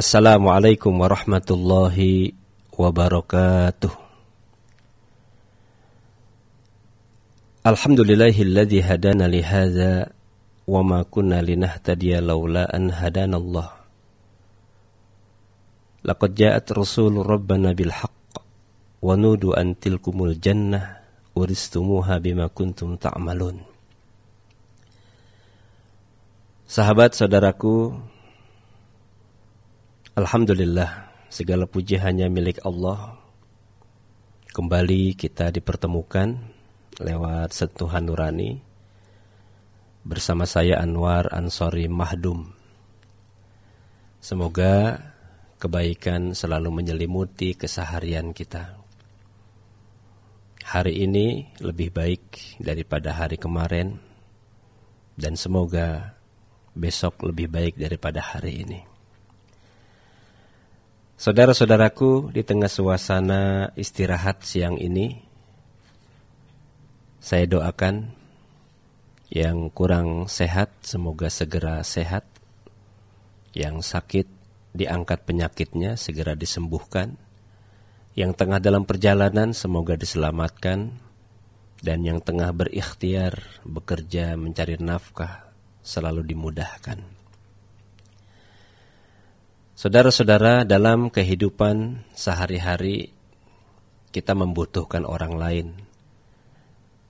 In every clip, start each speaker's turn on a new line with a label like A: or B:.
A: Assalamualaikum warahmatullahi wabarakatuh. Alhamdulillahilladzi hadana li hadza wa ma kunna linahtadiya laula an hadanallah. Laqad ja'at rasulur rabbana bil haqq wa nudu an tilkumul jannah uristumuha bima kuntum ta'malun. Sahabat saudaraku, alhamdulillah, segala puji hanya milik Allah. Kembali kita dipertemukan lewat sentuhan nurani bersama saya Anwar Ansori Mahdum. Semoga kebaikan selalu menyelimuti keseharian kita. Hari ini lebih baik daripada hari kemarin, dan semoga besok lebih baik daripada hari ini. Saudara-saudaraku, di tengah suasana istirahat siang ini, saya doakan yang kurang sehat semoga segera sehat, yang sakit diangkat penyakitnya segera disembuhkan, yang tengah dalam perjalanan semoga diselamatkan, dan yang tengah berikhtiar bekerja mencari nafkah selalu dimudahkan. Saudara-saudara, dalam kehidupan sehari-hari kita membutuhkan orang lain.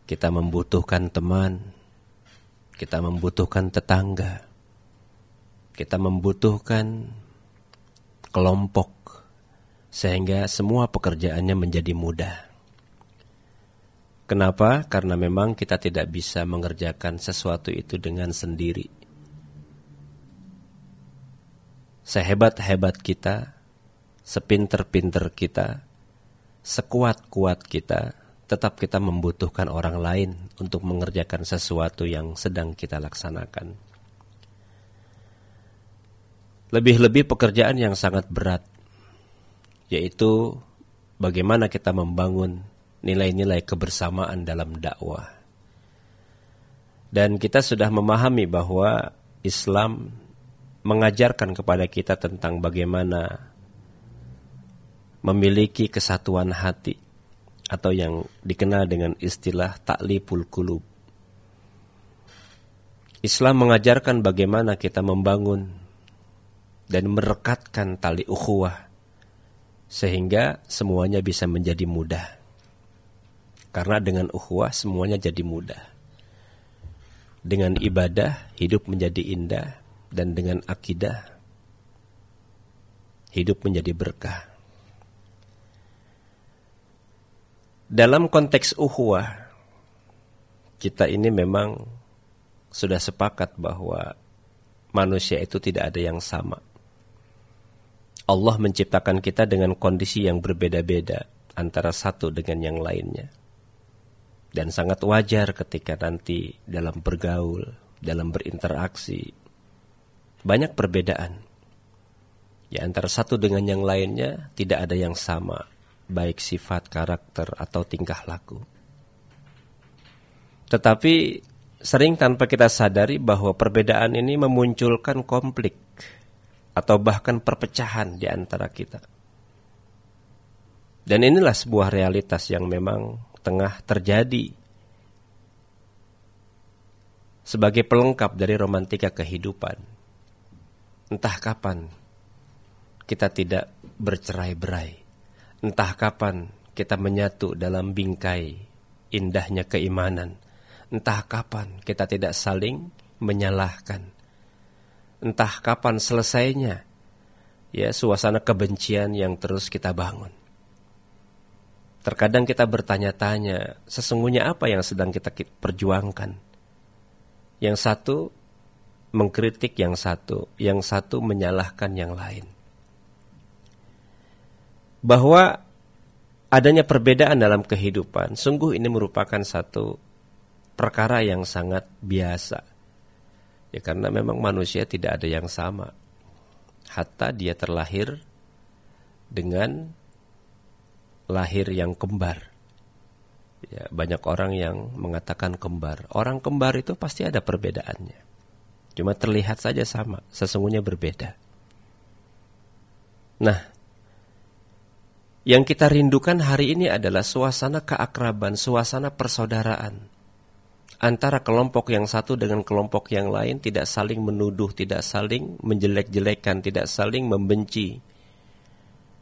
A: Kita membutuhkan teman. Kita membutuhkan tetangga. Kita membutuhkan kelompok, sehingga semua pekerjaannya menjadi mudah. Kenapa? Karena memang kita tidak bisa mengerjakan sesuatu itu dengan sendiri. Sehebat-hebat kita, sepinter-pinter kita, sekuat-kuat kita, tetap kita membutuhkan orang lain untuk mengerjakan sesuatu yang sedang kita laksanakan. Lebih-lebih pekerjaan yang sangat berat, yaitu bagaimana kita membangun nilai-nilai kebersamaan dalam dakwah. Dan kita sudah memahami bahwa Islam mengajarkan kepada kita tentang bagaimana memiliki kesatuan hati, atau yang dikenal dengan istilah ta'liful qulub. Islam mengajarkan bagaimana kita membangun dan merekatkan tali ukhuwah sehingga semuanya bisa menjadi mudah. Karena dengan ukhuwah semuanya jadi mudah. Dengan ibadah hidup menjadi indah, dan dengan akidah hidup menjadi berkah. Dalam konteks ukhuwah, kita ini memang sudah sepakat bahwa manusia itu tidak ada yang sama. Allah menciptakan kita dengan kondisi yang berbeda-beda antara satu dengan yang lainnya. Dan sangat wajar ketika nanti dalam bergaul, dalam berinteraksi, banyak perbedaan. Ya, antara satu dengan yang lainnya tidak ada yang sama, baik sifat, karakter, atau tingkah laku. Tetapi sering tanpa kita sadari bahwa perbedaan ini memunculkan konflik atau bahkan perpecahan di antara kita. Dan inilah sebuah realitas yang memang tengah terjadi sebagai pelengkap dari romantika kehidupan. Entah kapan kita tidak bercerai-berai. Entah kapan kita menyatu dalam bingkai indahnya keimanan. Entah kapan kita tidak saling menyalahkan. Entah kapan selesainya ya suasana kebencian yang terus kita bangun. Terkadang kita bertanya-tanya, sesungguhnya apa yang sedang kita perjuangkan? Yang satu mengkritik yang satu menyalahkan yang lain. Bahwa adanya perbedaan dalam kehidupan, sungguh ini merupakan satu perkara yang sangat biasa. Ya, karena memang manusia tidak ada yang sama. Hatta dia terlahir dengan lahir yang kembar. Ya, banyak orang yang mengatakan kembar. Orang kembar itu pasti ada perbedaannya. Cuma terlihat saja sama, sesungguhnya berbeda. Nah, yang kita rindukan hari ini adalah suasana keakraban, suasana persaudaraan antara kelompok yang satu dengan kelompok yang lain, tidak saling menuduh, tidak saling menjelek-jelekan, tidak saling membenci.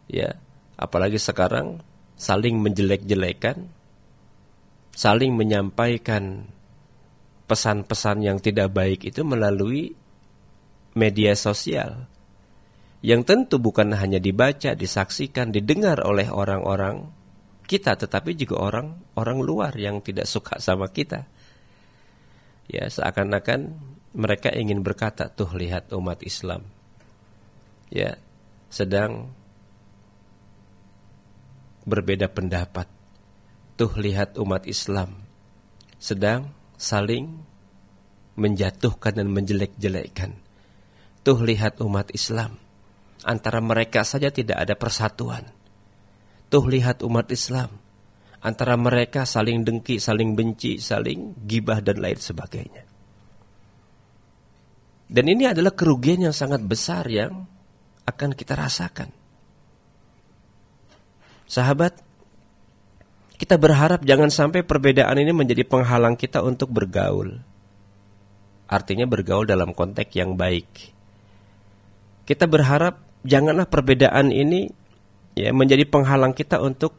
A: Ya, apalagi sekarang saling menjelek-jelekan, saling menyampaikan pesan-pesan yang tidak baik itu melalui media sosial, yang tentu bukan hanya dibaca, disaksikan, didengar oleh orang-orang kita, tetapi juga orang luar yang tidak suka sama kita. Ya, seakan-akan mereka ingin berkata, tuh lihat umat Islam, ya, sedang berbeda pendapat. Tuh lihat umat Islam sedang saling menjatuhkan dan menjelek-jelekkan. Tuh lihat umat Islam, antara mereka saja tidak ada persatuan. Tuh lihat umat Islam, antara mereka saling dengki, saling benci, saling gibah dan lain sebagainya. Dan ini adalah kerugian yang sangat besar yang akan kita rasakan. Sahabat, kita berharap jangan sampai perbedaan ini menjadi penghalang kita untuk bergaul. Artinya bergaul dalam konteks yang baik. Kita berharap janganlah perbedaan ini ya menjadi penghalang kita untuk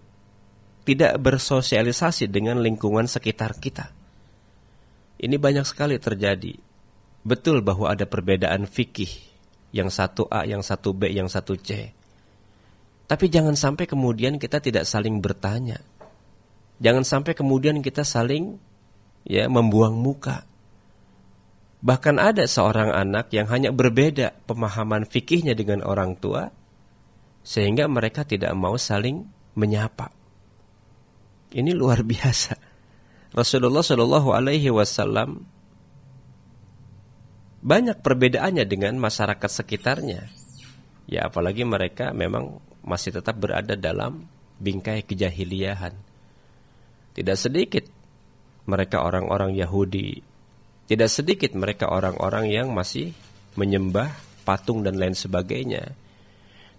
A: tidak bersosialisasi dengan lingkungan sekitar kita. Ini banyak sekali terjadi. Betul bahwa ada perbedaan fikih, yang satu A, yang satu B, yang satu C. Tapi jangan sampai kemudian kita tidak saling bertanya. Jangan sampai kemudian kita saling ya membuang muka. Bahkan ada seorang anak yang hanya berbeda pemahaman fikihnya dengan orang tua, sehingga mereka tidak mau saling menyapa. Ini luar biasa. Rasulullah Shallallahu Alaihi Wasallam banyak perbedaannya dengan masyarakat sekitarnya. Ya, apalagi mereka memang masih tetap berada dalam bingkai kejahiliahan. Tidak sedikit mereka orang-orang Yahudi, tidak sedikit mereka orang-orang yang masih menyembah patung dan lain sebagainya.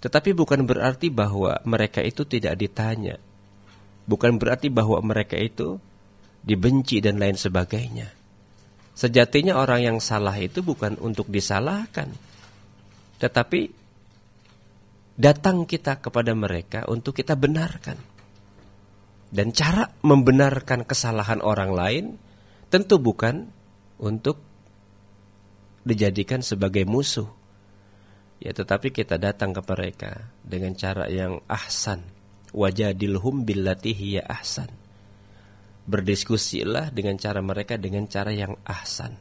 A: Tetapi bukan berarti bahwa mereka itu tidak ditanya. Bukan berarti bahwa mereka itu dibenci dan lain sebagainya. Sejatinya orang yang salah itu bukan untuk disalahkan, tetapi datang kita kepada mereka untuk kita benarkan. Dan cara membenarkan kesalahan orang lain tentu bukan untuk dijadikan sebagai musuh. Ya, tetapi kita datang ke mereka dengan cara yang ahsan. Wajadilhum billati hiya ahsan. Berdiskusilah dengan cara mereka dengan cara yang ahsan.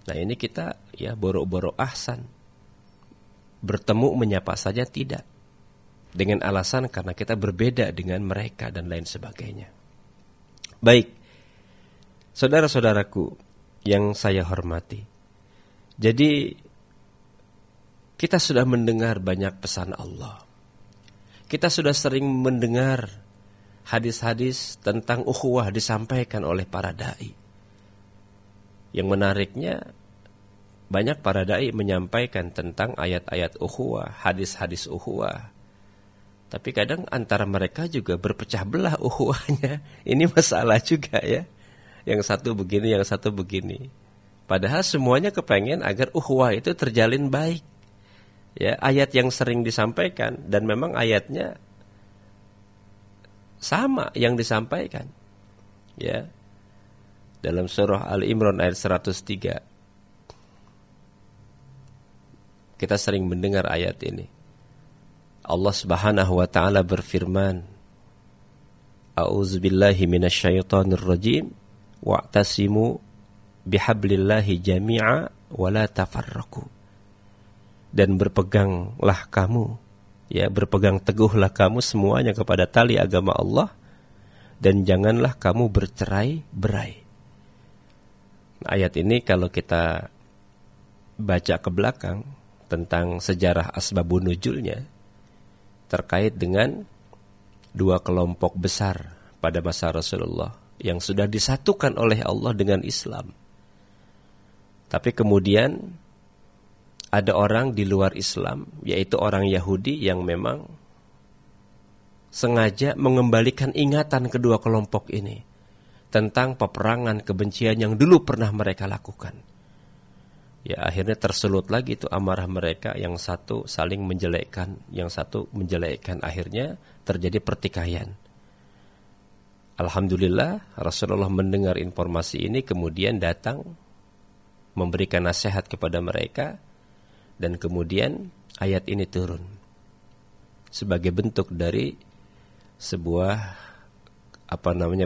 A: Nah, ini kita ya boro-boro ahsan. Bertemu menyapa saja tidak. Dengan alasan karena kita berbeda dengan mereka dan lain sebagainya. Baik, saudara-saudaraku yang saya hormati. Jadi kita sudah mendengar banyak pesan Allah. Kita sudah sering mendengar hadis-hadis tentang ukhuwah disampaikan oleh para dai. Yang menariknya, banyak para dai menyampaikan tentang ayat-ayat ukhuwah, hadis-hadis ukhuwah. Tapi kadang antara mereka juga berpecah belah ukhuwahnya. Ini masalah juga ya. Yang satu begini, yang satu begini. Padahal semuanya kepengen agar ukhuwah itu terjalin baik. Ya, ayat yang sering disampaikan dan memang ayatnya sama yang disampaikan. Ya. Dalam surah Al-Imran ayat 103. Kita sering mendengar ayat ini. Allah Subhanahu wa taala berfirman, A'udzubillahi minasyaitonir rajim, wa'tasimu bihablillahi jami'a wa la tafarraqu. Dan berpeganglah kamu, ya, berpegang teguhlah kamu semuanya kepada tali agama Allah, dan janganlah kamu bercerai-berai. Ayat ini kalau kita baca ke belakang tentang sejarah asbabun nuzulnya, terkait dengan dua kelompok besar pada masa Rasulullah yang sudah disatukan oleh Allah dengan Islam. Tapi kemudian ada orang di luar Islam, yaitu orang Yahudi yang memang sengaja mengembalikan ingatan kedua kelompok ini tentang peperangan kebencian yang dulu pernah mereka lakukan. Ya, akhirnya tersulut lagi itu amarah mereka, yang satu saling menjelekkan, yang satu menjelekkan, akhirnya terjadi pertikaian. Alhamdulillah Rasulullah mendengar informasi ini, kemudian datang memberikan nasihat kepada mereka, dan kemudian ayat ini turun sebagai bentuk dari sebuah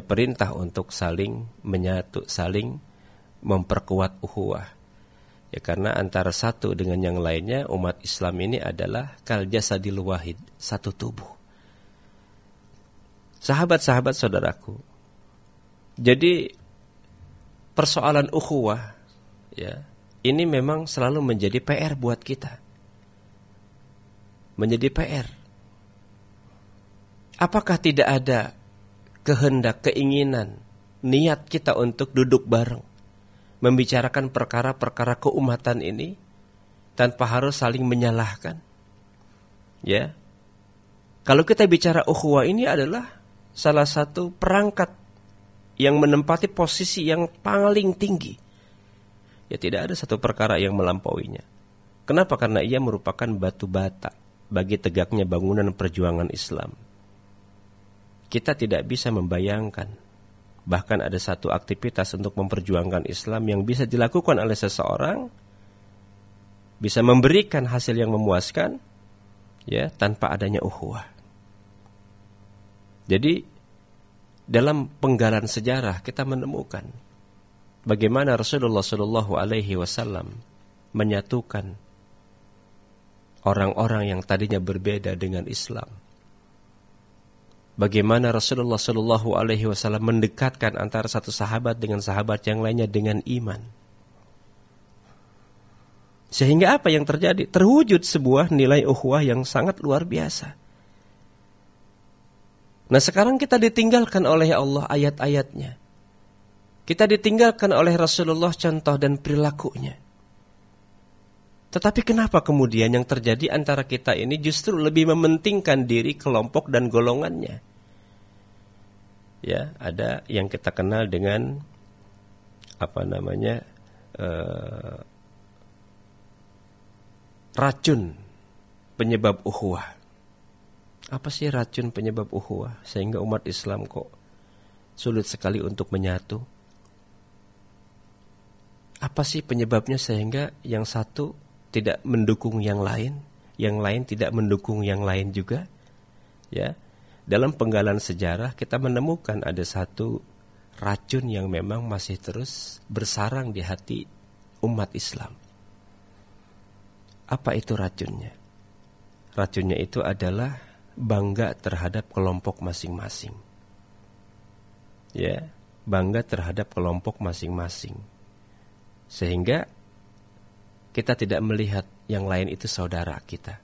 A: perintah untuk saling menyatu, saling memperkuat ukhuwah. Ya, karena antara satu dengan yang lainnya, umat Islam ini adalah kal jasadil wahid, satu tubuh. Sahabat-sahabat saudaraku, jadi persoalan ukhuwah, ya, ini memang selalu menjadi PR buat kita. Menjadi PR. Apakah tidak ada kehendak, keinginan, niat kita untuk duduk bareng, membicarakan perkara-perkara keumatan ini tanpa harus saling menyalahkan? Ya. Kalau kita bicara ukhuwah, ini adalah salah satu perangkat yang menempati posisi yang paling tinggi. Ya, tidak ada satu perkara yang melampauinya. Kenapa? Karena ia merupakan batu bata bagi tegaknya bangunan perjuangan Islam. Kita tidak bisa membayangkan bahkan ada satu aktivitas untuk memperjuangkan Islam yang bisa dilakukan oleh seseorang, bisa memberikan hasil yang memuaskan, ya, tanpa adanya ukhuwah. Jadi dalam penggalan sejarah kita menemukan bagaimana Rasulullah SAW menyatukan orang-orang yang tadinya berbeda dengan Islam. Bagaimana Rasulullah SAW mendekatkan antara satu sahabat dengan sahabat yang lainnya dengan iman. Sehingga apa yang terjadi? Terwujud sebuah nilai ukhuwah yang sangat luar biasa. Nah, sekarang kita ditinggalkan oleh Allah ayat-ayatnya. Kita ditinggalkan oleh Rasulullah contoh dan perilakunya. Tetapi kenapa kemudian yang terjadi antara kita ini justru lebih mementingkan diri kelompok dan golongannya? Ya, ada yang kita kenal dengan racun penyebab ukhuwah. Apa sih racun penyebab ukhuwah sehingga umat Islam kok sulit sekali untuk menyatu? Apa sih penyebabnya sehingga yang satu tidak mendukung yang lain tidak mendukung yang lain juga? Ya, dalam penggalan sejarah kita menemukan ada satu racun yang memang masih terus bersarang di hati umat Islam. Apa itu racunnya? Racunnya itu adalah bangga terhadap kelompok masing-masing. Ya, bangga terhadap kelompok masing-masing. Sehingga kita tidak melihat yang lain itu saudara kita.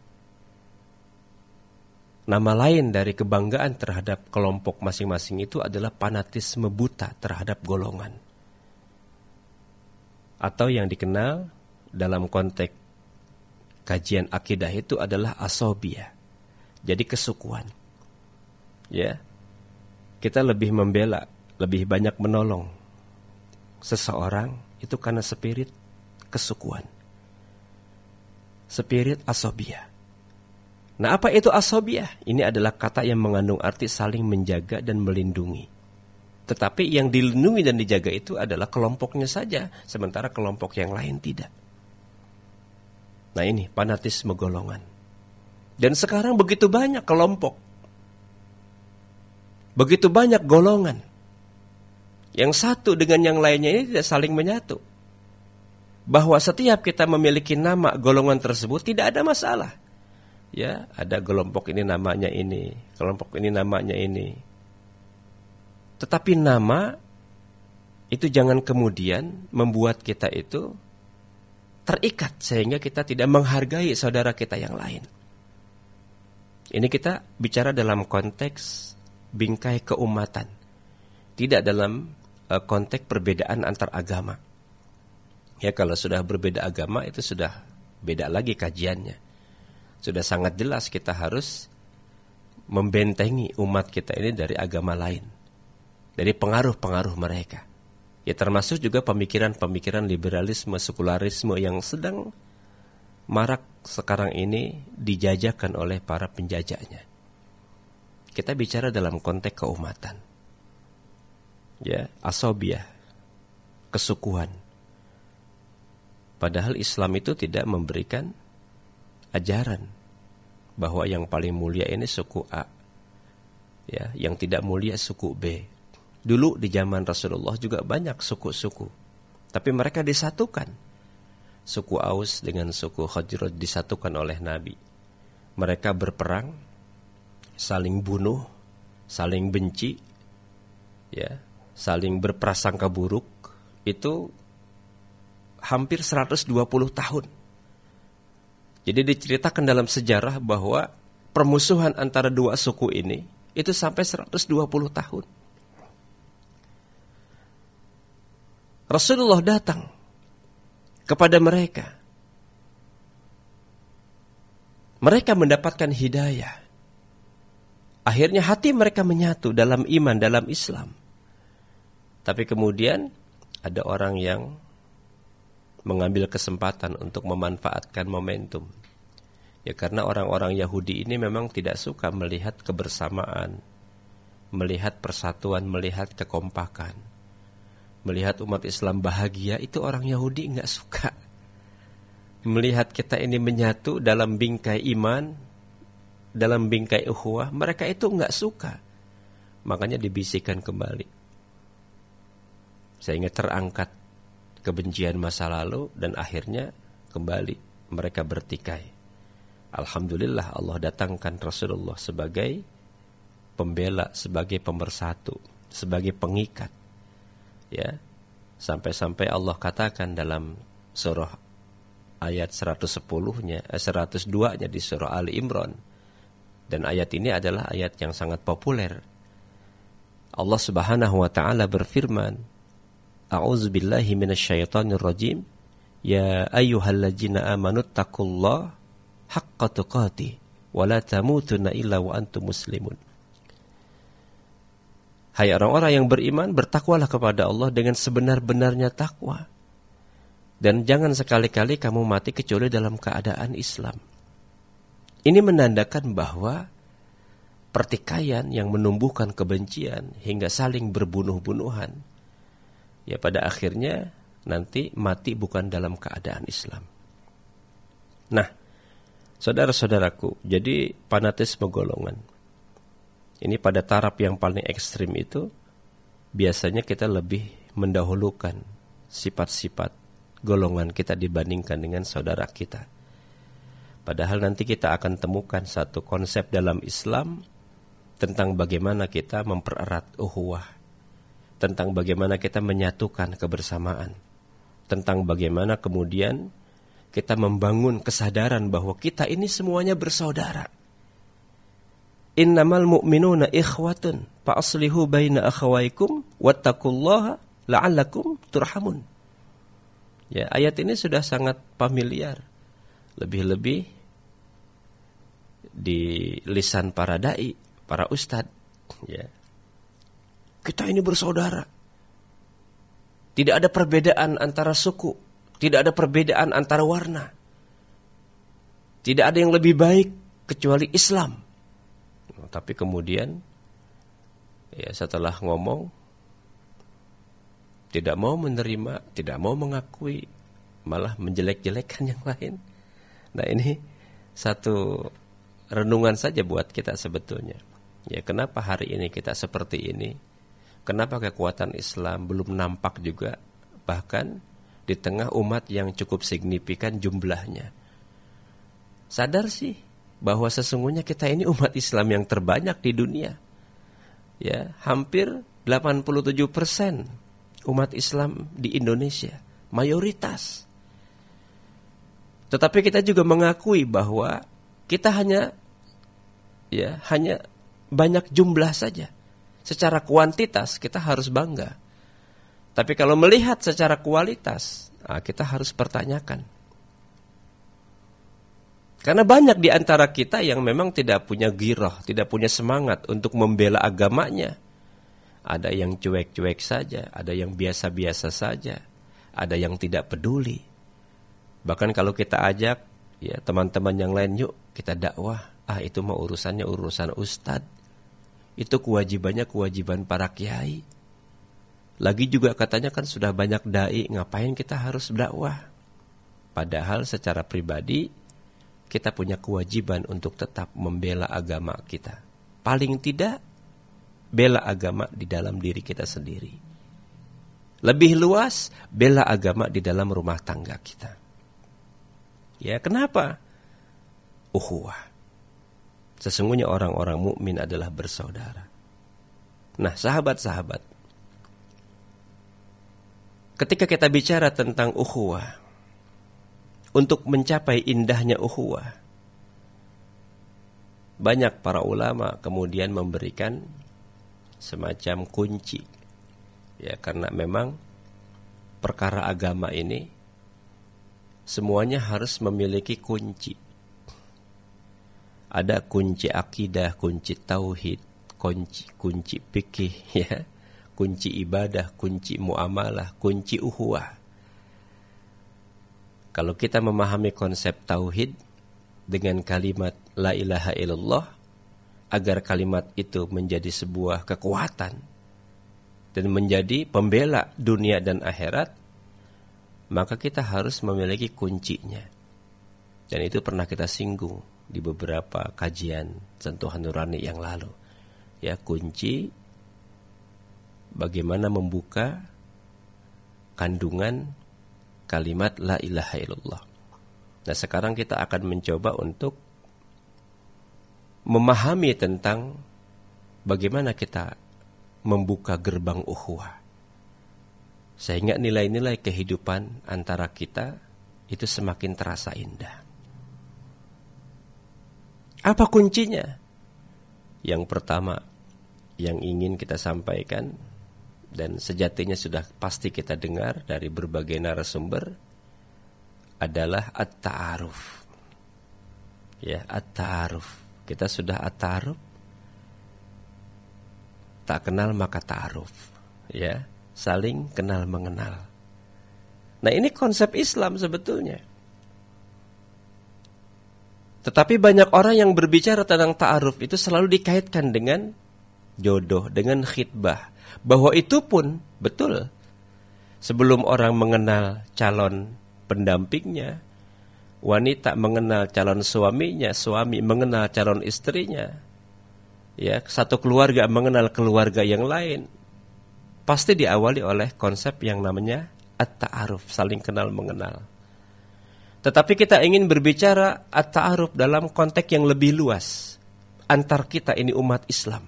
A: Nama lain dari kebanggaan terhadap kelompok masing-masing itu adalah fanatisme buta terhadap golongan. Atau yang dikenal dalam konteks kajian akidah itu adalah asobiyah. Jadi kesukuan. Ya. Kita lebih membela, lebih banyak menolong seseorang itu karena spirit kesukuan. Spirit asobiyah. Nah, apa itu asobiyah? Ini adalah kata yang mengandung arti saling menjaga dan melindungi. Tetapi yang dilindungi dan dijaga itu adalah kelompoknya saja, sementara kelompok yang lain tidak. Nah, ini fanatisme golongan. Dan sekarang begitu banyak kelompok, begitu banyak golongan, yang satu dengan yang lainnya ini tidak saling menyatu. Bahwa setiap kita memiliki nama golongan tersebut tidak ada masalah. Ya, ada kelompok ini namanya ini, kelompok ini namanya ini. Tetapi nama itu jangan kemudian membuat kita itu terikat sehingga kita tidak menghargai saudara kita yang lain. Ini kita bicara dalam konteks bingkai keumatan, tidak dalam konteks perbedaan antar agama. Ya, kalau sudah berbeda agama itu sudah beda lagi kajiannya. Sudah sangat jelas kita harus membentengi umat kita ini dari agama lain, dari pengaruh-pengaruh mereka. Ya termasuk juga pemikiran-pemikiran liberalisme, sekularisme yang sedang marak sekarang ini dijajakan oleh para penjajahnya. Kita bicara dalam konteks keumatan. Ya, asobiah, kesukuan. Padahal Islam itu tidak memberikan ajaran bahwa yang paling mulia ini suku A, ya, yang tidak mulia suku B. Dulu di zaman Rasulullah juga banyak suku-suku, tapi mereka disatukan. Suku Aus dengan suku Khazraj disatukan oleh Nabi. Mereka berperang, saling bunuh, saling benci, ya, saling berprasangka buruk. Itu hampir 120 tahun. Jadi diceritakan dalam sejarah bahwa permusuhan antara dua suku ini itu sampai 120 tahun. Rasulullah datang kepada mereka. Mereka mendapatkan hidayah. Akhirnya hati mereka menyatu dalam iman, dalam Islam. Tapi kemudian ada orang yang mengambil kesempatan untuk memanfaatkan momentum. Ya karena orang-orang Yahudi ini memang tidak suka melihat kebersamaan, melihat persatuan, melihat kekompakan. Melihat umat Islam bahagia, itu orang Yahudi enggak suka. Melihat kita ini menyatu dalam bingkai iman, dalam bingkai ukhuwah, mereka itu enggak suka. Makanya dibisikkan kembali. Sehingga terangkat kebencian masa lalu dan akhirnya kembali mereka bertikai. Alhamdulillah Allah datangkan Rasulullah sebagai pembela, sebagai pemersatu, sebagai pengikat. Ya, sampai-sampai Allah katakan dalam surah ayat 110-nya, 102-nya di surah Ali Imran. Dan ayat ini adalah ayat yang sangat populer. Allah Subhanahu wa taala berfirman, A'udzubillahi minasyaitonirrajim. Ya ayyuhalladzina amanu taqullaha haqqa tuqatih wa la tamutunna illa wa antum muslimun. Hai orang-orang yang beriman, bertakwalah kepada Allah dengan sebenar-benarnya takwa. Dan jangan sekali-kali kamu mati kecuali dalam keadaan Islam. Ini menandakan bahwa pertikaian yang menumbuhkan kebencian hingga saling berbunuh-bunuhan, ya pada akhirnya nanti mati bukan dalam keadaan Islam. Nah, saudara-saudaraku, jadi fanatisme golongan ini pada taraf yang paling ekstrim itu biasanya kita lebih mendahulukan sifat-sifat golongan kita dibandingkan dengan saudara kita. Padahal nanti kita akan temukan satu konsep dalam Islam tentang bagaimana kita mempererat ukhuwah, tentang bagaimana kita menyatukan kebersamaan, tentang bagaimana kemudian kita membangun kesadaran bahwa kita ini semuanya bersaudara. Innamal mu'minuna ikhwatun fa aslihu baina akhawaykum wattaqullaha la'allakum turhamun. Ya, ayat ini sudah sangat familiar. Lebih-lebih di lisan para dai, para ustad, ya. Kita ini bersaudara. Tidak ada perbedaan antara suku, tidak ada perbedaan antara warna. Tidak ada yang lebih baik kecuali Islam. Tapi kemudian ya setelah ngomong tidak mau menerima, tidak mau mengakui, malah menjelek-jelekkan yang lain. Nah, ini satu renungan saja buat kita sebetulnya. Ya, kenapa hari ini kita seperti ini? Kenapa kekuatan Islam belum nampak juga bahkan di tengah umat yang cukup signifikan jumlahnya? Sadar sih bahwa sesungguhnya kita ini umat Islam yang terbanyak di dunia. Ya, hampir 87% umat Islam di Indonesia, mayoritas. Tetapi kita juga mengakui bahwa kita hanya banyak jumlah saja. Secara kuantitas kita harus bangga. Tapi kalau melihat secara kualitas, kita harus pertanyakan. Karena banyak di antara kita yang memang tidak punya ghirah, tidak punya semangat untuk membela agamanya. Ada yang cuek-cuek saja, ada yang biasa-biasa saja, ada yang tidak peduli. Bahkan kalau kita ajak ya teman-teman yang lain, yuk kita dakwah, itu mah urusannya urusan ustad. Itu kewajiban para kiai. Lagi juga katanya kan sudah banyak dai, ngapain kita harus dakwah? Padahal secara pribadi kita punya kewajiban untuk tetap membela agama kita. Paling tidak, bela agama di dalam diri kita sendiri. Lebih luas, bela agama di dalam rumah tangga kita. Ya, kenapa? Ukhuwah. Sesungguhnya orang-orang mukmin adalah bersaudara. Nah, sahabat-sahabat, ketika kita bicara tentang ukhuwah, untuk mencapai indahnya ukhuwah, banyak para ulama kemudian memberikan semacam kunci. Ya, karena memang perkara agama ini semuanya harus memiliki kunci. Ada kunci akidah, kunci tauhid, kunci fikih, ya, kunci ibadah, kunci muamalah, kunci ukhuwah. Kalau kita memahami konsep tauhid dengan kalimat la ilaha illallah, agar kalimat itu menjadi sebuah kekuatan dan menjadi pembela dunia dan akhirat, maka kita harus memiliki kuncinya. Dan itu pernah kita singgung di beberapa kajian sentuhan nurani yang lalu. Ya, kunci bagaimana membuka kandungan kalimat la ilaha illallah. Nah, sekarang kita akan mencoba untuk memahami tentang bagaimana kita membuka gerbang ukhuwah, sehingga nilai-nilai kehidupan antara kita itu semakin terasa indah. Apa kuncinya? Yang pertama yang ingin kita sampaikan, dan sejatinya sudah pasti kita dengar dari berbagai narasumber, adalah at-ta'aruf. Ya, at-ta'aruf. Kita sudah at-ta'aruf. Tak kenal maka ta'aruf. Ya, saling kenal mengenal. Nah, ini konsep Islam sebetulnya. Tetapi banyak orang yang berbicara tentang ta'aruf itu selalu dikaitkan dengan jodoh, dengan khitbah. Bahwa itu pun betul. Sebelum orang mengenal calon pendampingnya, wanita mengenal calon suaminya, suami mengenal calon istrinya, ya, satu keluarga mengenal keluarga yang lain, pasti diawali oleh konsep yang namanya at-ta'aruf, saling kenal mengenal. Tetapi kita ingin berbicara at-ta'aruf dalam konteks yang lebih luas. Antar kita ini umat Islam,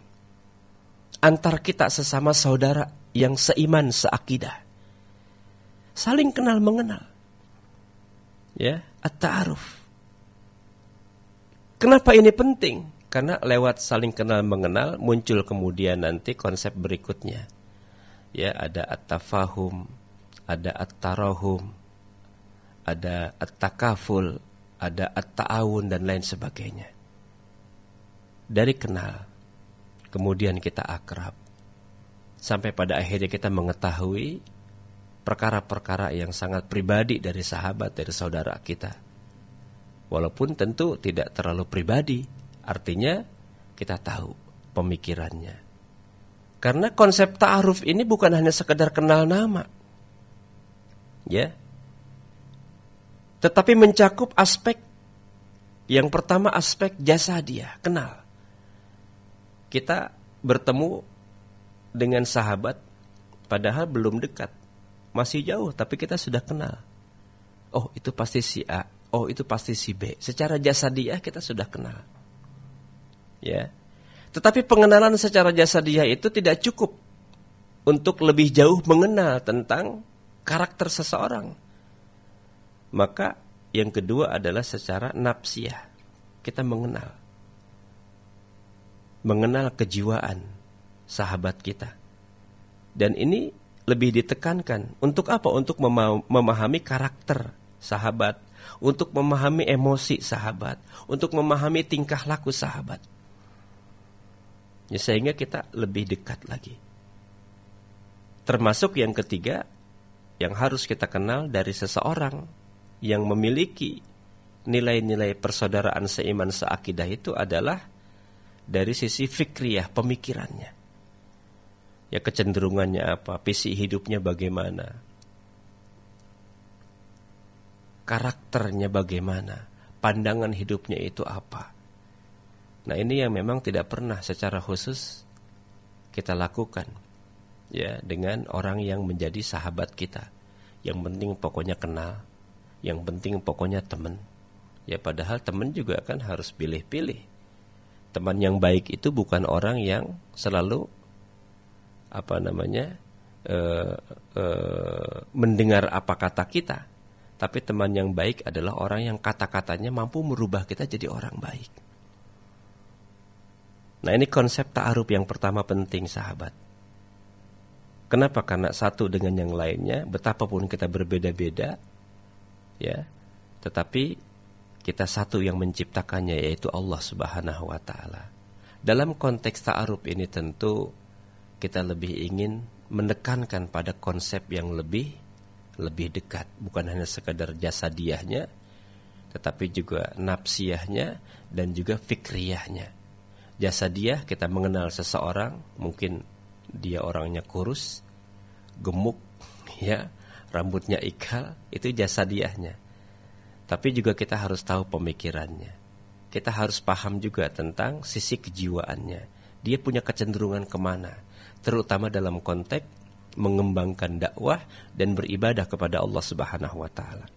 A: antar kita sesama saudara yang seiman, seakidah, saling kenal mengenal. Ya, at-ta'aruf. Kenapa ini penting? Karena lewat saling kenal mengenal muncul kemudian nanti konsep berikutnya. Ya, ada at-tafahum, ada at-tarahum, ada at-takaful, ada at-ta'awun dan lain sebagainya. Dari kenal, kemudian kita akrab, sampai pada akhirnya kita mengetahui perkara-perkara yang sangat pribadi dari sahabat, dari saudara kita. Walaupun tentu tidak terlalu pribadi, artinya kita tahu pemikirannya. Karena konsep ta'aruf ini bukan hanya sekedar kenal nama, ya, tetapi mencakup aspek. Yang pertama aspek jasadiah, kenal. Kita bertemu dengan sahabat padahal belum dekat, masih jauh, tapi kita sudah kenal. Oh, itu pasti si A, oh itu pasti si B. Secara jasadiah kita sudah kenal. Ya. Tetapi pengenalan secara jasadiah itu tidak cukup untuk lebih jauh mengenal tentang karakter seseorang. Maka yang kedua adalah secara nafsiyah. Kita mengenal kejiwaan sahabat kita. Dan ini lebih ditekankan. Untuk apa? Untuk memahami karakter sahabat, untuk memahami emosi sahabat, untuk memahami tingkah laku sahabat. Ya, sehingga kita lebih dekat lagi. Termasuk yang ketiga, yang harus kita kenal dari seseorang yang memiliki nilai-nilai persaudaraan seiman seakidah itu adalah dari sisi fikriyah, pemikirannya. Ya, kecenderungannya apa, visi hidupnya bagaimana, karakternya bagaimana, pandangan hidupnya itu apa. Nah, ini yang memang tidak pernah secara khusus kita lakukan, ya, dengan orang yang menjadi sahabat kita. Yang penting pokoknya kenal, yang penting pokoknya teman. Ya, padahal teman juga kan harus pilih-pilih. Teman yang baik itu bukan orang yang selalu mendengar apa kata kita. Tapi teman yang baik adalah orang yang kata-katanya mampu merubah kita jadi orang baik. Nah, ini konsep ta'aruf yang pertama penting, sahabat. Kenapa? Karena satu dengan yang lainnya, betapapun kita berbeda-beda, ya, tetapi kita satu yang menciptakannya, yaitu Allah Subhanahu wa Ta'ala. Dalam konteks ta'aruf ini tentu kita lebih ingin menekankan pada konsep yang lebih dekat, bukan hanya sekadar jasadiahnya, tetapi juga nafsiyahnya dan juga fikriyahnya. Jasadiah, kita mengenal seseorang, mungkin dia orangnya kurus, gemuk, ya, rambutnya ikal, itu jasadiahnya. Tapi juga kita harus tahu pemikirannya. Kita harus paham juga tentang sisi kejiwaannya. Dia punya kecenderungan kemana, terutama dalam konteks mengembangkan dakwah dan beribadah kepada Allah Subhanahu wa Ta'ala.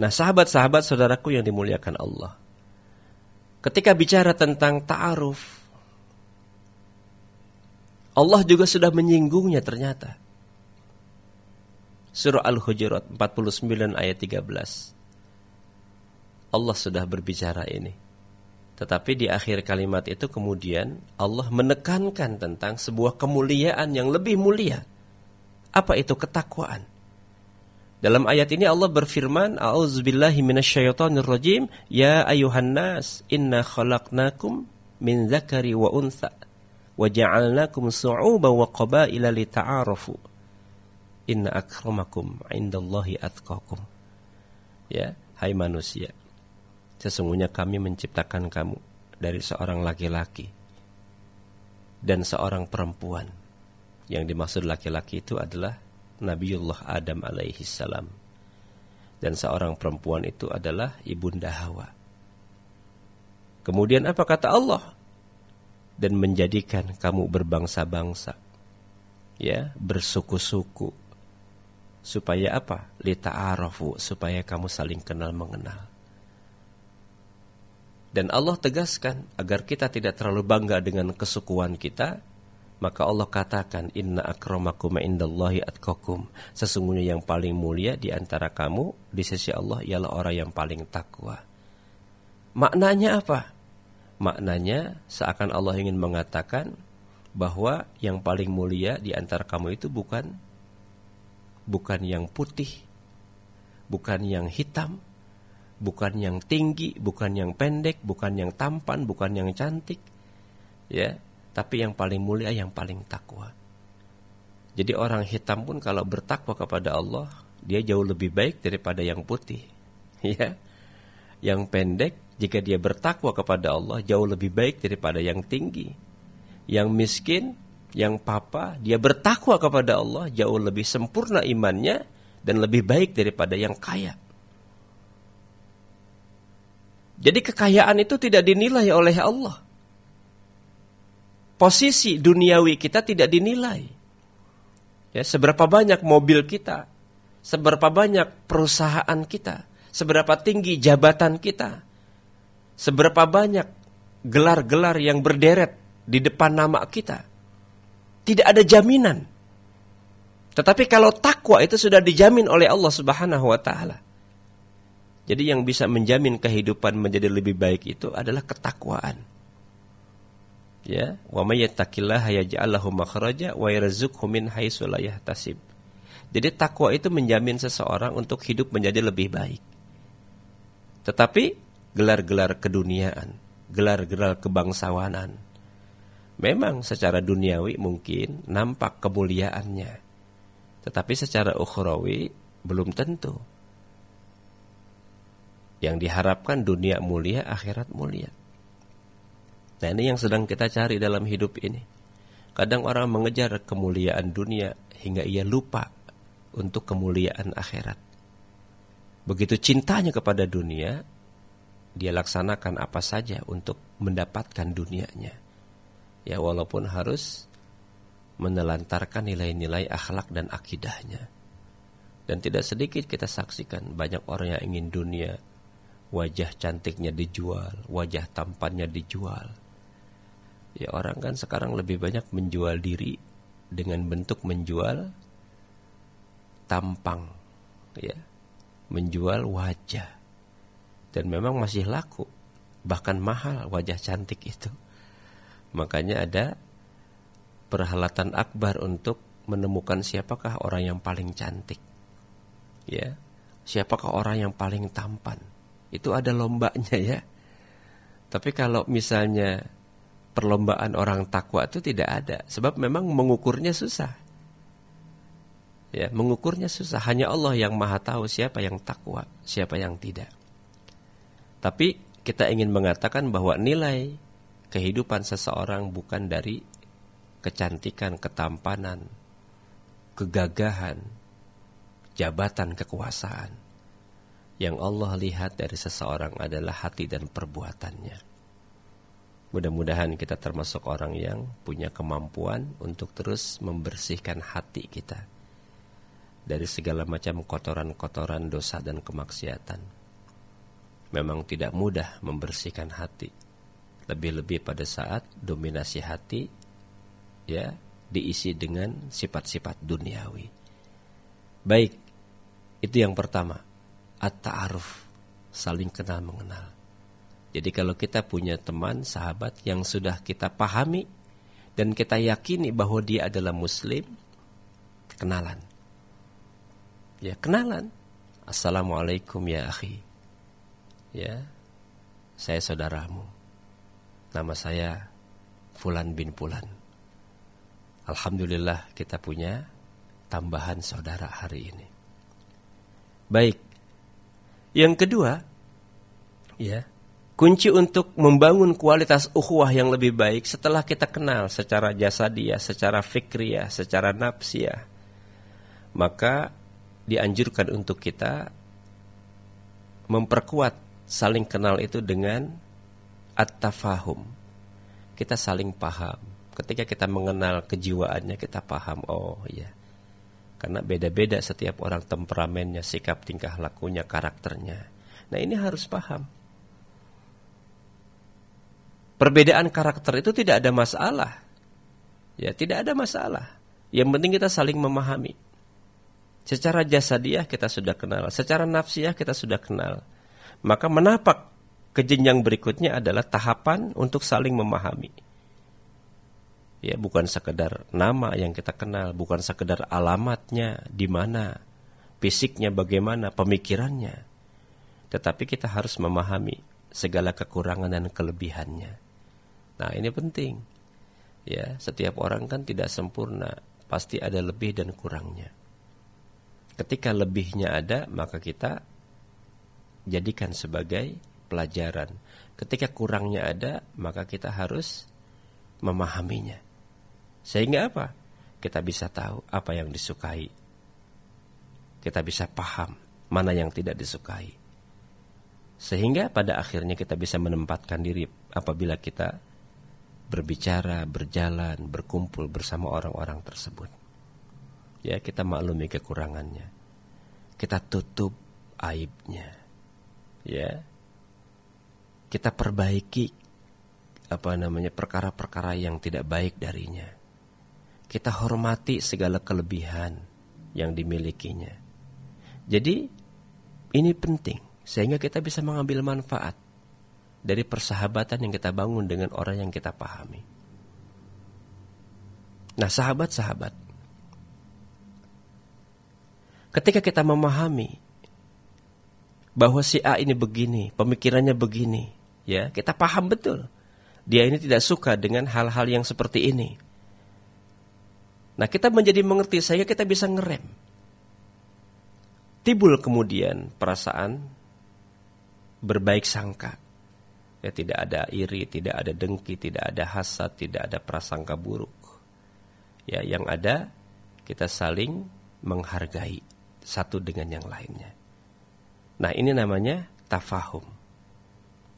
A: Nah, sahabat-sahabat saudaraku yang dimuliakan Allah, ketika bicara tentang ta'aruf, Allah juga sudah menyinggungnya ternyata. Surah Al-Hujurat 49 ayat 13. Allah sudah berbicara ini. Tetapi di akhir kalimat itu kemudian Allah menekankan tentang sebuah kemuliaan yang lebih mulia. Apa itu? Ketakwaan. Dalam ayat ini Allah berfirman, A'udzubillahi minasyaitonirrajim, ya ayuhan nas, inna khalaqnakum min dzakari wa untha wa ja'alnakum su'uban wa qabaila lita'arafu. Inna akramakum 'indallahi atqakum. Ya, hai manusia, sesungguhnya kami menciptakan kamu dari seorang laki-laki dan seorang perempuan. Yang dimaksud laki-laki itu adalah Nabiullah Adam alaihi salam, dan seorang perempuan itu adalah ibunda Hawa. Kemudian apa kata Allah? Dan menjadikan kamu berbangsa-bangsa, ya, bersuku-suku. Supaya apa? Lita'arafu, supaya kamu saling kenal mengenal. Dan Allah tegaskan agar kita tidak terlalu bangga dengan kesukuan kita. Maka Allah katakan, inna akramakum indallahi atqakum. Sesungguhnya yang paling mulia di antara kamu di sisi Allah ialah orang yang paling takwa. Maknanya apa? Maknanya seakan Allah ingin mengatakan bahwa yang paling mulia di antara kamu itu bukan yang putih, bukan yang hitam, bukan yang tinggi, bukan yang pendek, bukan yang tampan, bukan yang cantik, ya. Tapi yang paling mulia, yang paling takwa. Jadi orang hitam pun kalau bertakwa kepada Allah, dia jauh lebih baik daripada yang putih. Ya. Yang pendek, jika dia bertakwa kepada Allah, jauh lebih baik daripada yang tinggi. Yang miskin, yang papa, dia bertakwa kepada Allah, jauh lebih sempurna imannya dan lebih baik daripada yang kaya. Jadi kekayaan itu tidak dinilai oleh Allah. Posisi duniawi kita tidak dinilai. Ya, seberapa banyak mobil kita, seberapa banyak perusahaan kita, seberapa tinggi jabatan kita, seberapa banyak gelar-gelar yang berderet di depan nama kita. Tidak ada jaminan. Tetapi kalau takwa itu sudah dijamin oleh Allah Subhanahu wa Ta'ala. Jadi yang bisa menjamin kehidupan menjadi lebih baik itu adalah ketakwaan. Ya, wa may yattaqillaha yaj'al lahu makhraja wa yarzuqhu min haitsu la yahtasib. Jadi takwa itu menjamin seseorang untuk hidup menjadi lebih baik. Tetapi gelar-gelar keduniaan, gelar-gelar kebangsawanan, memang secara duniawi mungkin nampak kemuliaannya, tetapi secara ukhrawi belum tentu. Yang diharapkan dunia mulia, akhirat mulia. Nah, ini yang sedang kita cari dalam hidup ini. Kadang orang mengejar kemuliaan dunia hingga ia lupa untuk kemuliaan akhirat. Begitu cintanya kepada dunia, dia laksanakan apa saja untuk mendapatkan dunianya. Ya, walaupun harus menelantarkan nilai-nilai akhlak dan akidahnya. Dan tidak sedikit kita saksikan banyak orang yang ingin dunia, wajah cantiknya dijual, wajah tampannya dijual. Ya, orang kan sekarang lebih banyak menjual diri dengan bentuk menjual tampang, ya, menjual wajah. Dan memang masih laku, bahkan mahal wajah cantik itu. Makanya ada perhelatan akbar untuk menemukan siapakah orang yang paling cantik, ya, siapakah orang yang paling tampan. Itu ada lombanya, ya. Tapi kalau misalnya perlombaan orang takwa itu tidak ada, sebab memang mengukurnya susah. Ya, mengukurnya susah. Hanya Allah yang Maha tahu siapa yang takwa, siapa yang tidak. Tapi kita ingin mengatakan bahwa nilai kehidupan seseorang bukan dari kecantikan, ketampanan, kegagahan, jabatan, kekuasaan. Yang Allah lihat dari seseorang adalah hati dan perbuatannya. Mudah-mudahan kita termasuk orang yang punya kemampuan untuk terus membersihkan hati kita dari segala macam kotoran-kotoran dosa dan kemaksiatan. Memang tidak mudah membersihkan hati, lebih-lebih pada saat dominasi hati, ya, diisi dengan sifat-sifat duniawi. Baik, itu yang pertama, at-ta'aruf, saling kenal mengenal. Jadi kalau kita punya teman, sahabat yang sudah kita pahami dan kita yakini bahwa dia adalah muslim, kenalan. Ya, kenalan. Assalamualaikum ya akhi. Ya, saya saudaramu. Nama saya Fulan bin Fulan. Alhamdulillah kita punya tambahan saudara hari ini. Baik. Yang kedua, ya, kunci untuk membangun kualitas ukhuwah yang lebih baik setelah kita kenal secara jasadiyah, secara fikriyah, secara nafsiyah, maka dianjurkan untuk kita memperkuat saling kenal itu dengan at-tafahum. Kita saling paham. Ketika kita mengenal kejiwaannya, kita paham, oh iya. Karena beda-beda setiap orang temperamennya, sikap tingkah lakunya, karakternya. Nah, ini harus paham. Perbedaan karakter itu tidak ada masalah. Ya, tidak ada masalah. Yang penting kita saling memahami. Secara jasadiah kita sudah kenal, secara nafsiyah kita sudah kenal. Maka menapak ke jenjang berikutnya adalah tahapan untuk saling memahami. Ya, bukan sekedar nama yang kita kenal, bukan sekedar alamatnya, di mana, fisiknya bagaimana, pemikirannya. Tetapi kita harus memahami segala kekurangan dan kelebihannya. Nah, ini penting. Ya, setiap orang kan tidak sempurna, pasti ada lebih dan kurangnya. Ketika lebihnya ada, maka kita jadikan sebagai pelajaran. Ketika kurangnya ada, maka kita harus memahaminya. Sehingga apa? Kita bisa tahu apa yang disukai. Kita bisa paham mana yang tidak disukai. Sehingga pada akhirnya kita bisa menempatkan diri apabila kita berbicara, berjalan, berkumpul bersama orang-orang tersebut. Ya, kita maklumi kekurangannya. Kita tutup aibnya. Ya. Kita perbaiki perkara-perkara yang tidak baik darinya. Kita hormati segala kelebihan yang dimilikinya. Jadi ini penting sehingga kita bisa mengambil manfaat dari persahabatan yang kita bangun dengan orang yang kita pahami. Nah, sahabat-sahabat, Ketika kita memahami bahwa si A ini begini, pemikirannya begini, ya, kita paham betul. Dia ini tidak suka dengan hal-hal yang seperti ini. Nah, kita menjadi mengerti sehingga kita bisa ngerem. Timbul kemudian perasaan berbaik sangka. Ya, tidak ada iri, tidak ada dengki, tidak ada hasad, tidak ada prasangka buruk. Ya, yang ada kita saling menghargai satu dengan yang lainnya. Nah, ini namanya tafahum.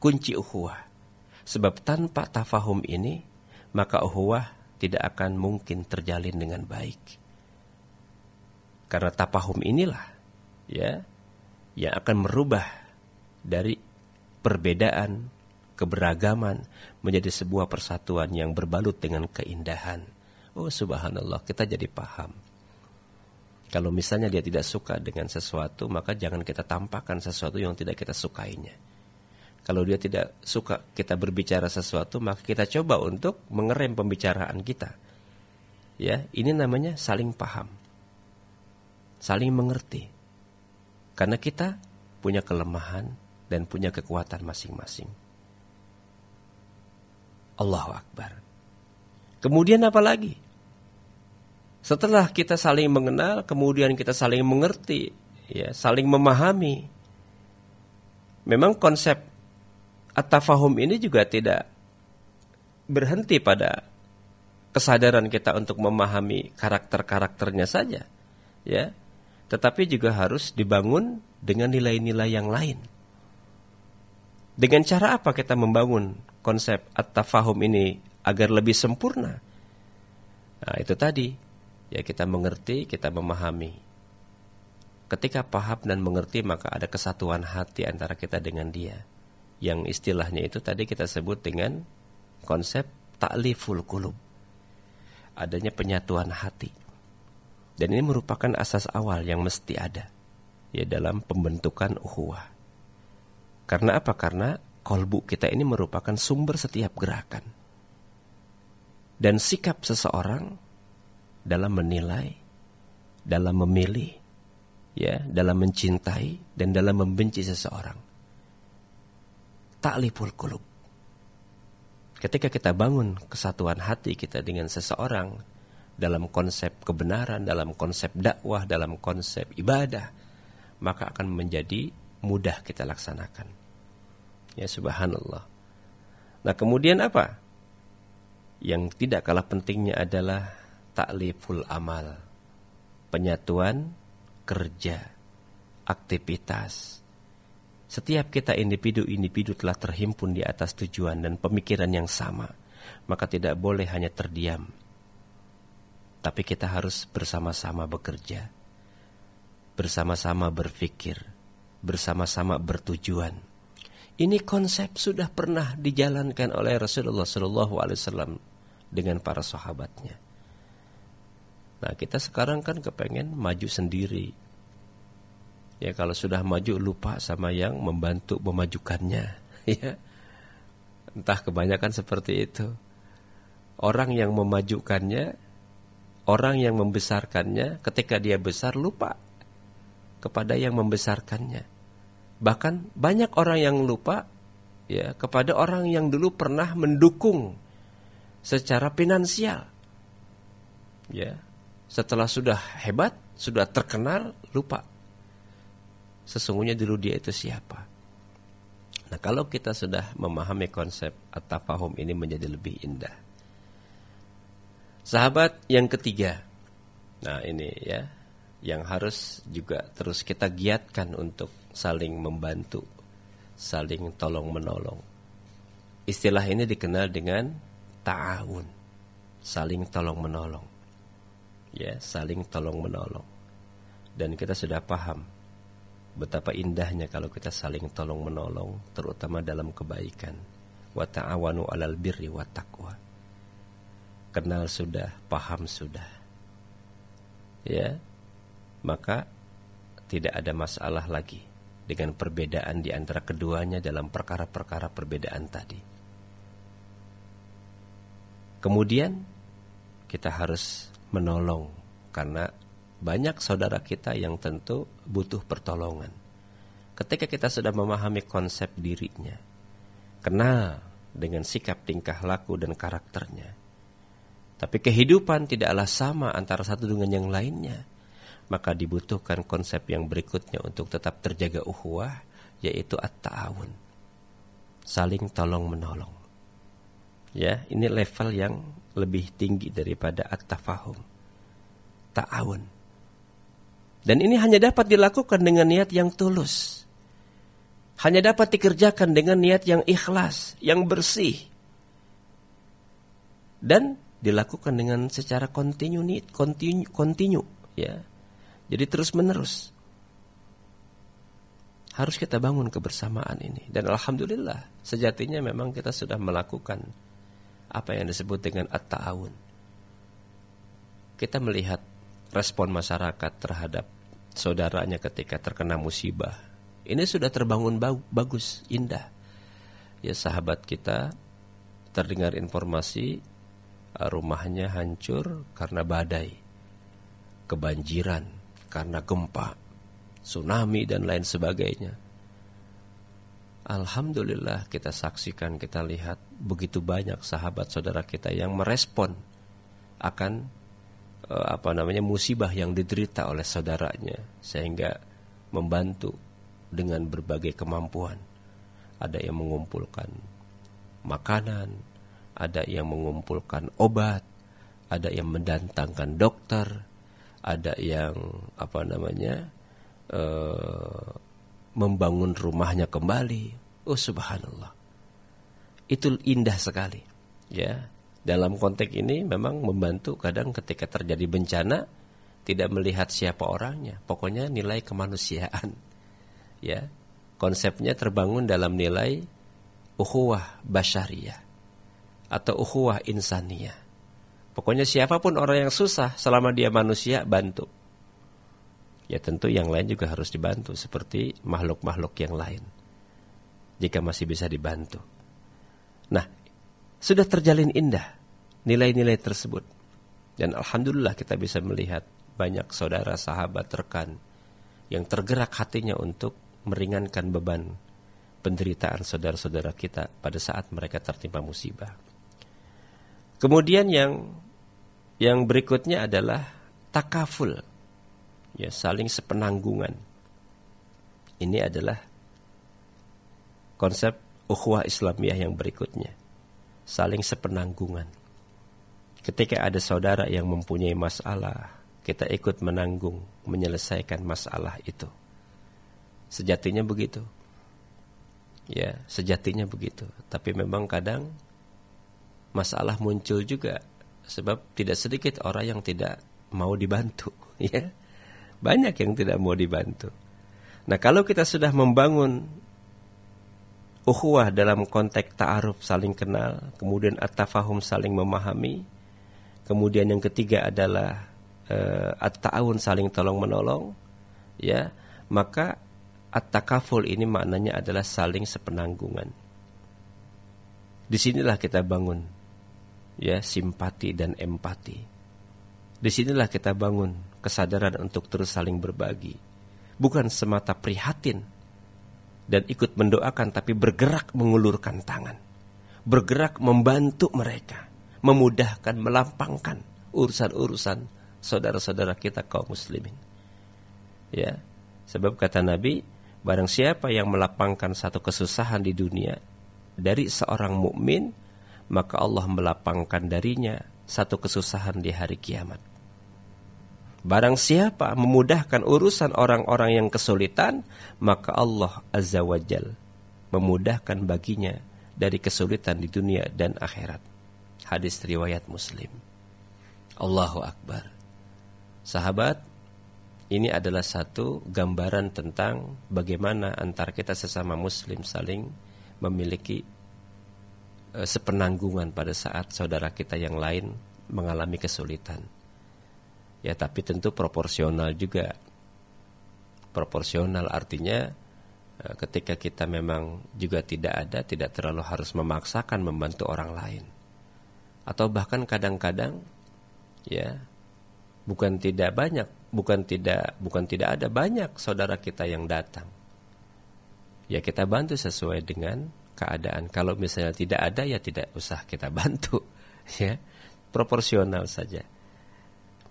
A: Kunci ukhuwah. Sebab tanpa tafahum ini, maka ukhuwah tidak akan mungkin terjalin dengan baik. Karena tafahum inilah, ya, yang akan merubah dari perbedaan, keberagaman menjadi sebuah persatuan yang berbalut dengan keindahan. Oh, subhanallah, kita jadi paham. Kalau misalnya dia tidak suka dengan sesuatu, maka jangan kita tampakkan sesuatu yang tidak kita sukainya. Kalau dia tidak suka kita berbicara sesuatu, maka kita coba untuk mengerem pembicaraan kita. Ya, ini namanya saling paham. Saling mengerti. Karena kita punya kelemahan dan punya kekuatan masing-masing. Allahu Akbar. Kemudian apa lagi? Setelah kita saling mengenal, kemudian kita saling mengerti, ya, saling memahami. Memang konsep at-tafahum ini juga tidak berhenti pada kesadaran kita untuk memahami karakter-karakternya saja, ya. Tetapi juga harus dibangun dengan nilai-nilai yang lain. Dengan cara apa kita membangun konsep at-tafahum ini agar lebih sempurna? Nah, itu tadi. Ya, kita mengerti, kita memahami. Ketika paham dan mengerti, maka ada kesatuan hati antara kita dengan dia. Yang istilahnya itu tadi kita sebut dengan konsep ta'liful qulub. Adanya penyatuan hati. Dan ini merupakan asas awal yang mesti ada, ya, dalam pembentukan ukhuwah. Karena apa? Karena kolbu kita ini merupakan sumber setiap gerakan. Dan sikap seseorang dalam menilai, dalam memilih, ya, dalam mencintai dan dalam membenci seseorang. Ta'liful qulub. Ketika kita bangun kesatuan hati kita dengan seseorang dalam konsep kebenaran, dalam konsep dakwah, dalam konsep ibadah, maka akan menjadi mudah kita laksanakan. Ya, subhanallah. Nah, kemudian apa? Yang tidak kalah pentingnya adalah ta'liful amal, penyatuan kerja, aktivitas. Setiap kita individu-individu telah terhimpun di atas tujuan dan pemikiran yang sama, maka tidak boleh hanya terdiam. Tapi kita harus bersama-sama bekerja, bersama-sama berpikir, bersama-sama bertujuan. Ini konsep sudah pernah dijalankan oleh Rasulullah SAW dengan para sahabatnya. Nah, kita sekarang kan kepengen maju sendiri. Ya, kalau sudah maju lupa sama yang membantu memajukannya. Ya, entah kebanyakan seperti itu. Orang yang memajukannya, orang yang membesarkannya, ketika dia besar lupa kepada yang membesarkannya. Bahkan banyak orang yang lupa, ya, kepada orang yang dulu pernah mendukung secara finansial. Ya. Setelah sudah hebat, sudah terkenal, lupa sesungguhnya dulu dia itu siapa. Nah, kalau kita sudah memahami konsep at-tafahum ini menjadi lebih indah. Sahabat yang ketiga, nah ini ya, yang harus juga terus kita giatkan untuk saling membantu, saling tolong menolong. Istilah ini dikenal dengan ta'awun, saling tolong menolong. Ya, saling tolong menolong. Dan kita sudah paham betapa indahnya kalau kita saling tolong menolong, terutama dalam kebaikan. Wa ta'awanu 'alal birri wat taqwa. Kenal sudah, paham sudah. Ya. Maka tidak ada masalah lagi dengan perbedaan di antara keduanya dalam perkara-perkara perbedaan tadi. Kemudian kita harus menolong, karena banyak saudara kita yang tentu butuh pertolongan. Ketika kita sudah memahami konsep dirinya, kenal dengan sikap tingkah laku dan karakternya, tapi kehidupan tidaklah sama antara satu dengan yang lainnya, maka dibutuhkan konsep yang berikutnya untuk tetap terjaga ukhuwah, yaitu at-ta'awun, saling tolong menolong. Ya, ini level yang lebih tinggi daripada at-tafahum, ta'awun. Dan ini hanya dapat dilakukan dengan niat yang tulus, hanya dapat dikerjakan dengan niat yang ikhlas, yang bersih, dan dilakukan dengan secara kontinu, ya. Jadi terus menerus harus kita bangun kebersamaan ini. Dan alhamdulillah, sejatinya memang kita sudah melakukan apa yang disebut dengan at-ta'awun. Kita melihat respon masyarakat terhadap saudaranya ketika terkena musibah. Ini sudah terbangun bagus, indah. Ya, sahabat kita terdengar informasi rumahnya hancur karena badai, kebanjiran karena gempa, tsunami dan lain sebagainya. Alhamdulillah kita saksikan, kita lihat begitu banyak sahabat saudara kita yang merespon akan musibah yang diderita oleh saudaranya, sehingga membantu dengan berbagai kemampuan. Ada yang mengumpulkan makanan, ada yang mengumpulkan obat, ada yang mendatangkan dokter, ada yang membangun rumahnya kembali. Oh subhanallah, itu indah sekali. Ya, dalam konteks ini memang membantu. Kadang ketika terjadi bencana tidak melihat siapa orangnya, pokoknya nilai kemanusiaan. Ya, konsepnya terbangun dalam nilai ukhuwah basyariyah atau ukhuwah insaniyah. Pokoknya siapapun orang yang susah, selama dia manusia, bantu. Ya tentu yang lain juga harus dibantu, seperti makhluk-makhluk yang lain, jika masih bisa dibantu. Nah, sudah terjalin indah nilai-nilai tersebut. Dan alhamdulillah kita bisa melihat banyak saudara, sahabat, rekan yang tergerak hatinya untuk meringankan beban penderitaan saudara-saudara kita pada saat mereka tertimpa musibah. Kemudian yang berikutnya adalah takaful, ya, saling sepenanggungan. Ini adalah konsep ukhuwah Islamiyah yang berikutnya, saling sepenanggungan. Ketika ada saudara yang mempunyai masalah, kita ikut menanggung, menyelesaikan masalah itu. Sejatinya begitu. Ya, sejatinya begitu. Tapi memang kadang masalah muncul juga sebab tidak sedikit orang yang tidak mau dibantu, ya. Banyak yang tidak mau dibantu. Nah, kalau kita sudah membangun ukhuwah dalam konteks ta'aruf, saling kenal, kemudian at-tafahum, saling memahami, kemudian yang ketiga adalah at-ta'awun, saling tolong-menolong, ya, maka at-takaful ini maknanya adalah saling sepenanggungan. Disinilah kita bangun, ya, simpati dan empati. Disinilah kita bangun kesadaran untuk terus saling berbagi, bukan semata prihatin dan ikut mendoakan, tapi bergerak mengulurkan tangan, bergerak membantu mereka, memudahkan, melampangkan urusan-urusan saudara-saudara kita kaum muslimin. Ya, sebab kata Nabi, barang siapa yang melapangkan satu kesusahan di dunia dari seorang mukmin, maka Allah melapangkan darinya satu kesusahan di hari kiamat. Barang siapa memudahkan urusan orang-orang yang kesulitan, maka Allah Azza wa Jal memudahkan baginya dari kesulitan di dunia dan akhirat. Hadis riwayat Muslim. Allahu Akbar. Sahabat, ini adalah satu gambaran tentang bagaimana antar kita sesama muslim saling memiliki sepenanggungan pada saat saudara kita yang lain mengalami kesulitan. Ya, tapi tentu proporsional juga. Proporsional artinya ketika kita memang juga tidak terlalu harus memaksakan membantu orang lain. Atau bahkan kadang-kadang, ya, Bukan tidak banyak, bukan tidak ada banyak saudara kita yang datang. Ya kita bantu sesuai dengan keadaan. Kalau misalnya tidak ada, ya tidak usah kita bantu. Ya, proporsional saja.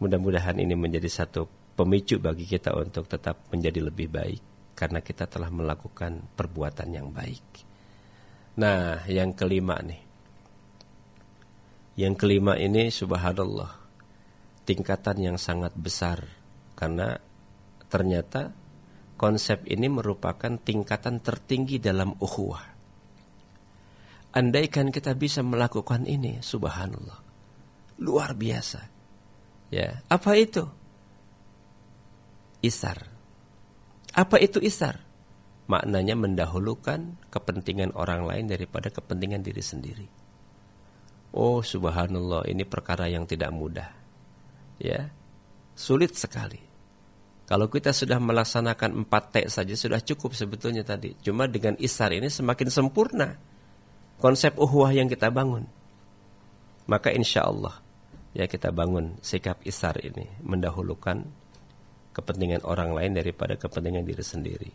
A: Mudah-mudahan ini menjadi satu pemicu bagi kita untuk tetap menjadi lebih baik, karena kita telah melakukan perbuatan yang baik. Nah, yang kelima nih. Yang kelima ini subhanallah, tingkatan yang sangat besar, karena ternyata konsep ini merupakan tingkatan tertinggi dalam ukhuwah. Andaikan kita bisa melakukan ini, subhanallah, luar biasa. Ya, apa itu? Isar. Apa itu isar? Maknanya mendahulukan kepentingan orang lain daripada kepentingan diri sendiri. Oh, subhanallah, ini perkara yang tidak mudah. Ya, sulit sekali. Kalau kita sudah melaksanakan 4T saja sudah cukup sebetulnya tadi. Cuma dengan isar ini semakin sempurna konsep ukhuwah yang kita bangun. Maka insya Allah ya kita bangun sikap isar ini, mendahulukan kepentingan orang lain daripada kepentingan diri sendiri.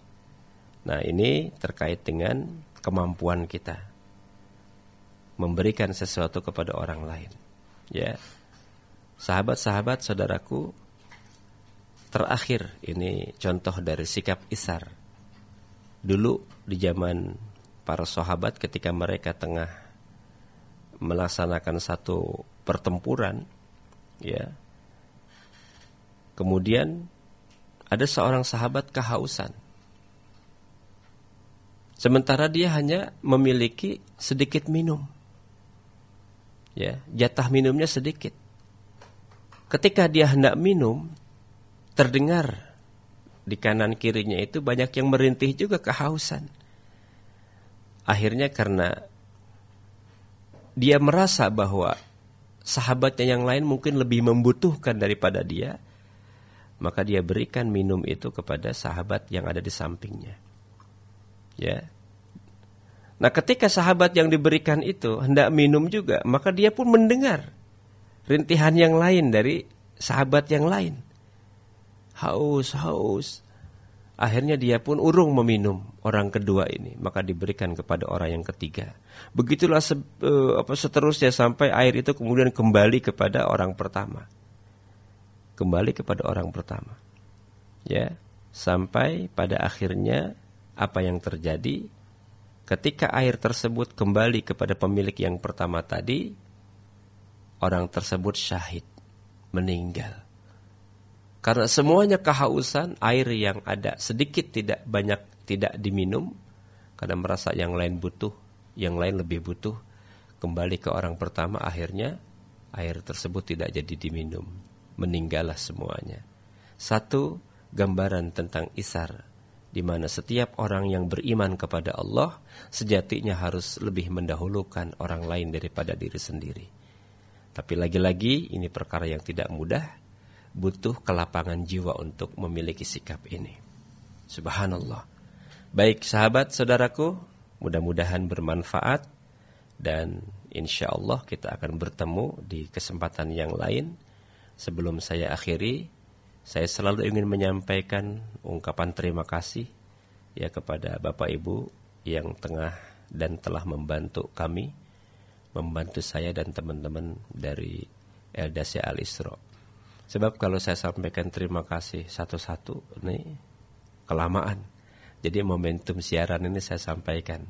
A: Nah, ini terkait dengan kemampuan kita memberikan sesuatu kepada orang lain. Ya, sahabat-sahabat, saudaraku, terakhir ini contoh dari sikap isar. Dulu di zaman para sahabat ketika mereka tengah melaksanakan satu pertempuran, ya. Kemudian ada seorang sahabat kehausan. Sementara dia hanya memiliki sedikit minum. Ya, jatah minumnya sedikit. Ketika dia hendak minum, terdengar di kanan kirinya itu banyak yang merintih juga kehausan. Akhirnya karena dia merasa bahwa sahabatnya yang lain mungkin lebih membutuhkan daripada dia, maka dia berikan minum itu kepada sahabat yang ada di sampingnya. Ya. Nah, ketika sahabat yang diberikan itu hendak minum juga, maka dia pun mendengar rintihan yang lain dari sahabat yang lain. Haus. Akhirnya dia pun urung meminum orang kedua ini, maka diberikan kepada orang yang ketiga. Begitulah seterusnya sampai air itu kemudian kembali kepada orang pertama. Ya, sampai pada akhirnya apa yang terjadi ketika air tersebut kembali kepada pemilik yang pertama tadi, orang tersebut syahid, meninggal. Karena semuanya kehausan, air yang ada sedikit tidak banyak tidak diminum, karena merasa yang lain butuh, yang lain lebih butuh, kembali ke orang pertama, akhirnya air tersebut tidak jadi diminum, meninggallah semuanya. Satu gambaran tentang isar, di mana setiap orang yang beriman kepada Allah sejatinya harus lebih mendahulukan orang lain daripada diri sendiri. Tapi lagi-lagi ini perkara yang tidak mudah, butuh kelapangan jiwa untuk memiliki sikap ini. Subhanallah. Baik sahabat saudaraku, mudah-mudahan bermanfaat, dan insya Allah kita akan bertemu di kesempatan yang lain. Sebelum saya akhiri, saya selalu ingin menyampaikan ungkapan terima kasih ya kepada Bapak Ibu yang tengah dan telah membantu kami, membantu saya dan teman-teman dari LDC Al-Isra. Sebab kalau saya sampaikan terima kasih satu-satu, ini kelamaan. Jadi momentum siaran ini saya sampaikan.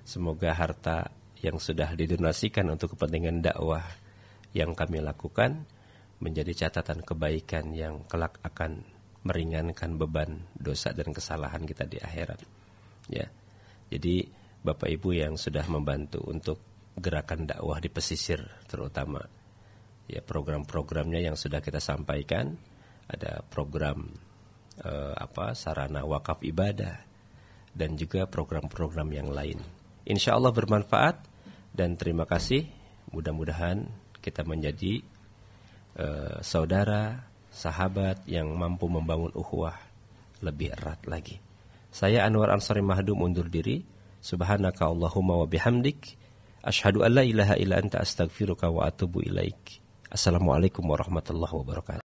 A: Semoga harta yang sudah didonasikan untuk kepentingan dakwah yang kami lakukan menjadi catatan kebaikan yang kelak akan meringankan beban dosa dan kesalahan kita di akhirat. Ya. Jadi Bapak Ibu yang sudah membantu untuk gerakan dakwah di pesisir terutama, ya, program-programnya yang sudah kita sampaikan, ada program sarana wakaf ibadah dan juga program-program yang lain. Insya Allah bermanfaat dan terima kasih. Mudah-mudahan kita menjadi saudara, sahabat yang mampu membangun ukhuwah lebih erat lagi. Saya Anwar Ansari Mahdum undur diri. Subhanaka Allahumma wa bihamdik, asyhadu an la ilaha illa anta astaghfiruka wa atubu ilaik. Assalamualaikum warahmatullahi wabarakatuh.